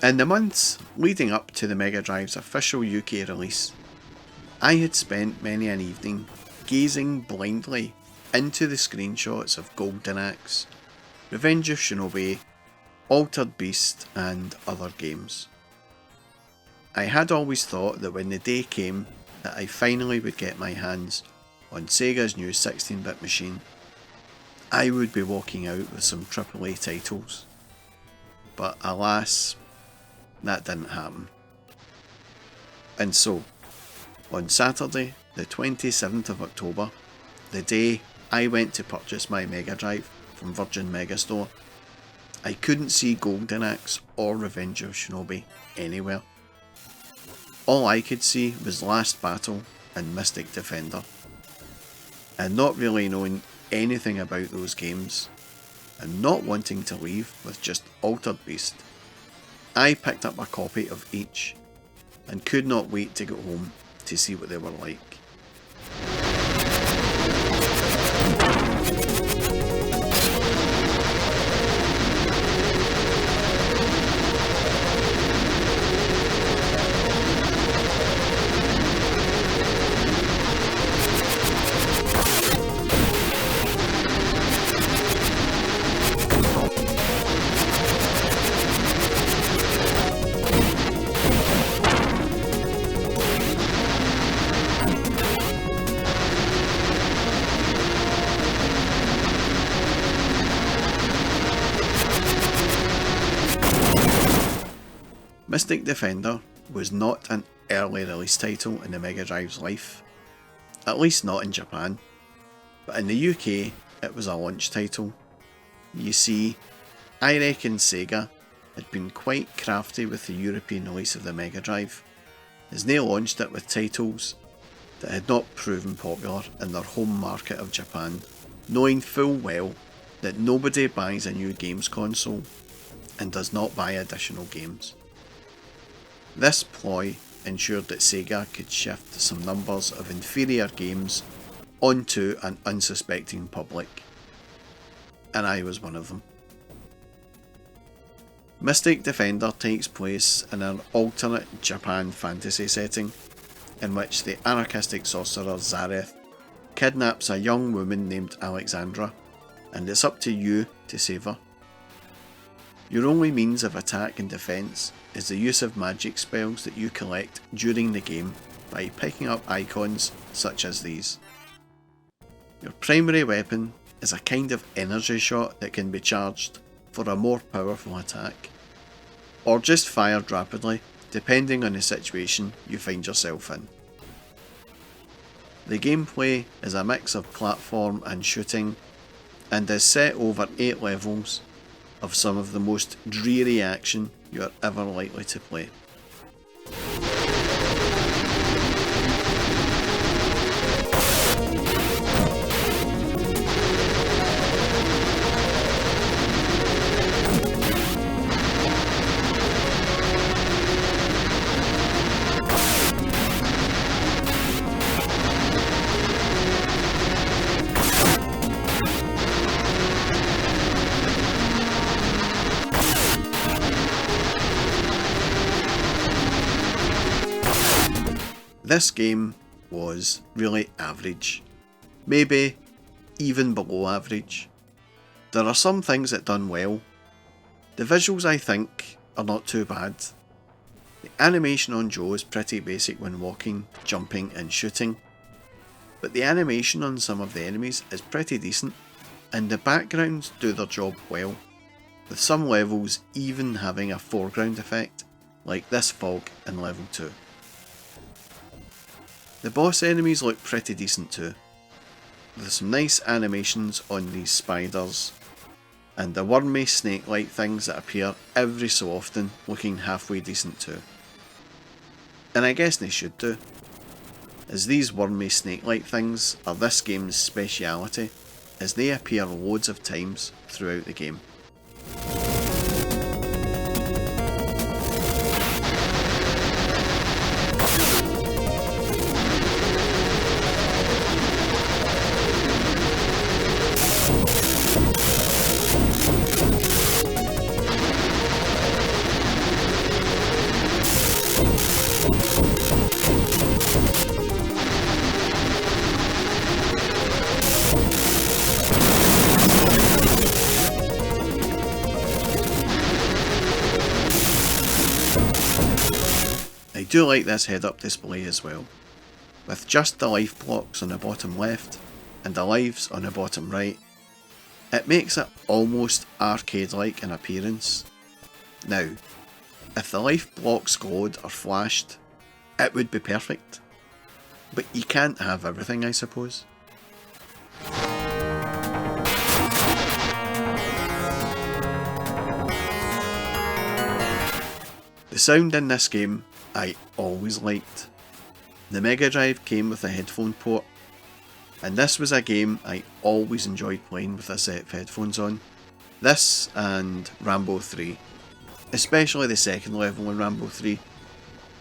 In the months leading up to the Megadrive's official UK release, I had spent many an evening gazing blindly into the screenshots of Golden Axe, Revenge of Shinobi, Altered Beast and other games. I had always thought that when the day came that I finally would get my hands on Sega's new 16-bit machine, I would be walking out with some AAA titles. But alas, that didn't happen. And so, on Saturday, the 27th of October, the day I went to purchase my Megadrive from Virgin Megastore, I couldn't see Golden Axe or Revenge of Shinobi anywhere. All I could see was Last Battle and Mystic Defender. And not really knowing anything about those games, and not wanting to leave with just Altered Beast, I picked up a copy of each and could not wait to get home to see what they were like. Mystic Defender was not an early release title in the Mega Drive's life, at least not in Japan, but in the UK it was a launch title. You see, I reckon Sega had been quite crafty with the European release of the Mega Drive, as they launched it with titles that had not proven popular in their home market of Japan, knowing full well that nobody buys a new games console and does not buy additional games. This ploy ensured that Sega could shift some numbers of inferior games onto an unsuspecting public, and I was one of them. Mystic Defender takes place in an alternate Japan fantasy setting, in which the anarchistic sorcerer Zareth kidnaps a young woman named Alexandra, and it's up to you to save her. Your only means of attack and defence is the use of magic spells that you collect during the game by picking up icons such as these. Your primary weapon is a kind of energy shot that can be charged for a more powerful attack, or just fired rapidly depending on the situation you find yourself in. The gameplay is a mix of platform and shooting, and is set over 8 levels of some of the most dreary action you are ever likely to play. This game was really average, maybe even below average. There are some things that done well. The visuals, I think, are not too bad. The animation on Joe is pretty basic when walking, jumping and shooting, but the animation on some of the enemies is pretty decent, and the backgrounds do their job well, with some levels even having a foreground effect, like this fog in level 2. The boss enemies look pretty decent too, with some nice animations on these spiders, and the wormy snake-like things that appear every so often looking halfway decent too. And I guess they should do, as these wormy snake-like things are this game's speciality, as they appear loads of times throughout the game. do like this head-up display as well, with just the life blocks on the bottom left and the lives on the bottom right. It makes it almost arcade-like in appearance. Now, if the life blocks glowed or flashed, it would be perfect. But you can't have everything, I suppose. The sound in this game I always liked. The Megadrive came with a headphone port, and this was a game I always enjoyed playing with a set of headphones on. This and Rambo 3, especially the second level in Rambo 3,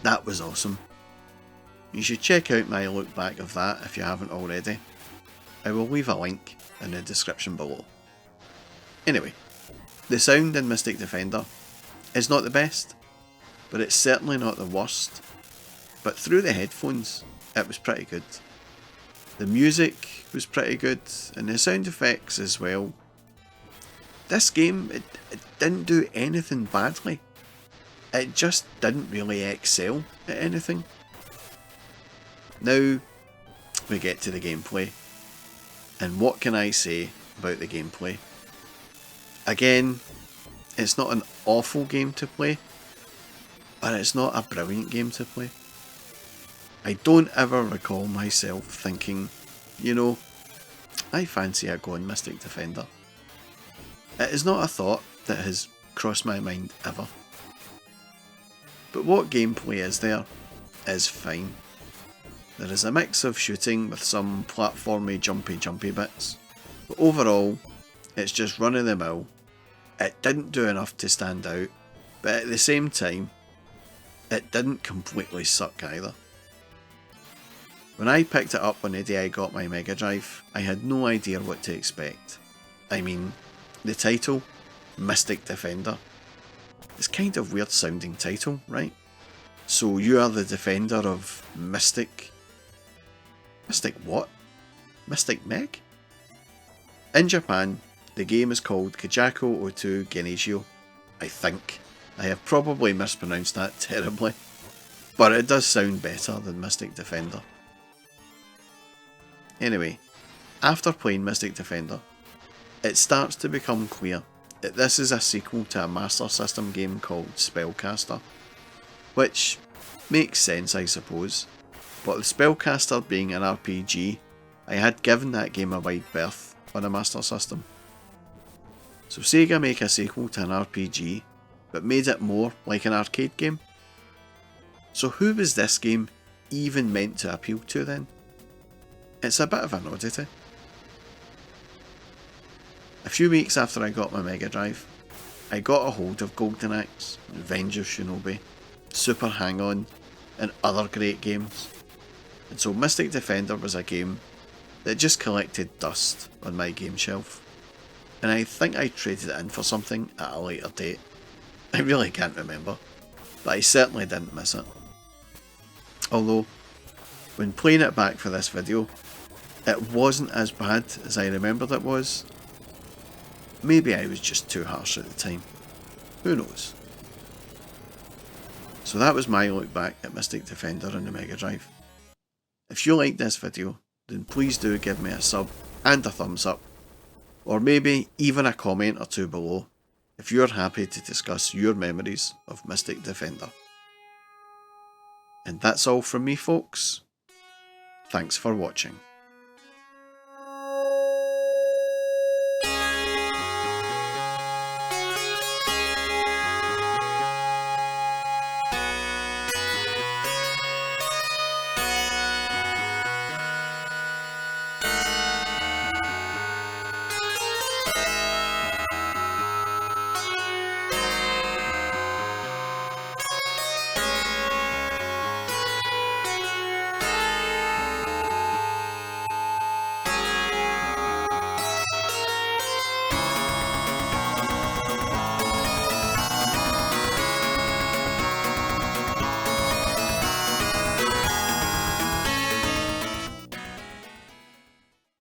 that was awesome. You should check out my look back of that if you haven't already. I will leave a link in the description below. Anyway, the sound in Mystic Defender is not the best, but it's certainly not the worst. But through the headphones, it was pretty good. The music was pretty good, and the sound effects as well. This game, it didn't do anything badly. It just didn't really excel at anything. Now, we get to the gameplay. And what can I say about the gameplay? Again, it's not an awful game to play, but it's not a brilliant game to play. I don't ever recall myself thinking, you know, I fancy a go on Mystic Defender. It is not a thought that has crossed my mind ever. But what gameplay is there is fine. There is a mix of shooting with some platformy jumpy bits, but overall it's just run of the mill. It didn't do enough to stand out, but at the same time it didn't completely suck either. When I picked it up on the day I got my Megadrive, I had no idea what to expect. I mean, the title, Mystic Defender, it's kind of weird sounding title, right? So you are the defender of Mystic... Mystic what? Mystic Meg? In Japan, the game is called Kajako Otu Genishio, I think. I have probably mispronounced that terribly, but it does sound better than Mystic Defender. Anyway, after playing Mystic Defender, it starts to become clear that this is a sequel to a Master System game called Spellcaster, which makes sense, I suppose. But with Spellcaster being an RPG, I had given that game a wide berth on a Master System. So Sega make a sequel to an RPG, but made it more like an arcade game? So who was this game even meant to appeal to then? It's a bit of an oddity. A few weeks after I got my Megadrive, I got a hold of Golden Axe, Revenge of Shinobi, Super Hang-On, and other great games. And so Mystic Defender was a game that just collected dust on my game shelf. And I think I traded it in for something at a later date. I really can't remember, but I certainly didn't miss it. Although, when playing it back for this video, it wasn't as bad as I remembered it was. Maybe I was just too harsh at the time. Who knows? So that was my look back at Mystic Defender on the Megadrive. If you liked this video, then please do give me a sub and a thumbs up, or maybe even a comment or two below if you're happy to discuss your memories of Mystic Defender. And that's all from me, folks. Thanks for watching.